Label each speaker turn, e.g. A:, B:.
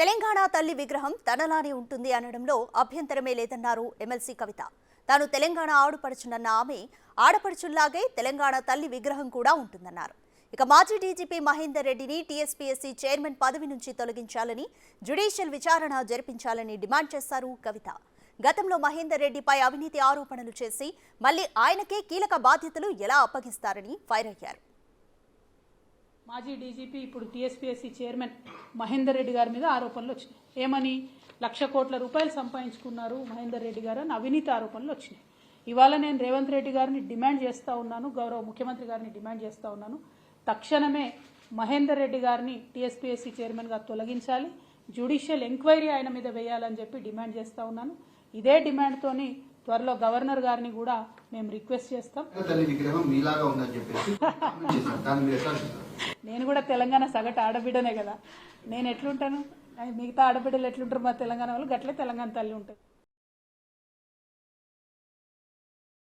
A: తెలంగాణ తల్లి విగ్రహం తనలానే ఉంటుంది అనడంలో అభ్యంతరమే లేదన్నారు ఎమ్మెల్సీ కవిత. తాను తెలంగాణ ఆడపడుచునన్న ఆమె ఆడపడుచుల్లాగే తెలంగాణ తల్లి విగ్రహం కూడా ఉంటుందన్నారు. ఇక మాజీ డీజీపీ మహేందర్ రెడ్డిని టీఎస్పీఎస్సీ చైర్మన్ పదవి నుంచి తొలగించాలని, జ్యుడిషియల్ విచారణ జరిపించాలని డిమాండ్ చేశారు కవిత. గతంలో మహేందర్ రెడ్డిపై అవినీతి ఆరోపణలు చేసి మళ్లీ ఆయనకే కీలక బాధ్యతలు ఎలా అప్పగిస్తారని ఫైర్ అయ్యారు.
B: మాజీ డీజీపీ ఇప్పుడు టీఎస్పీఎస్సీ చైర్మన్ మహేందర్ రెడ్డి గారి మీద ఆరోపణలు వచ్చినాయి. ఏమని? 1,00,00,000 కోట్ల రూపాయలు సంపాదించుకున్నారు మహేందర్ రెడ్డి గారు అని అవినీతి ఆరోపణలు వచ్చినాయి. ఇవాళ నేను రేవంత్ రెడ్డి గారిని డిమాండ్ చేస్తూ ఉన్నాను, గౌరవ ముఖ్యమంత్రి గారిని డిమాండ్ చేస్తూ ఉన్నాను, తక్షణమే మహేందర్ రెడ్డి గారిని టీఎస్పీఎస్సీ చైర్మన్గా తొలగించాలి, జ్యుడిషియల్ ఎంక్వైరీ ఆయన మీద వేయాలని చెప్పి డిమాండ్ చేస్తూ ఉన్నాను. ఇదే డిమాండ్తోని త్వరలో గవర్నర్ గారిని కూడా మేము రిక్వెస్ట్ చేస్తాం. నేను కూడా తెలంగాణ సగటు ఆడబిడ్డనే కదా, నేను ఎట్లుంటాను, మిగతా ఆడబిడ్డలు ఎట్లుంటారు మా తెలంగాణ వాళ్ళు, గట్లే తెలంగాణ తల్లి ఉంటుంది.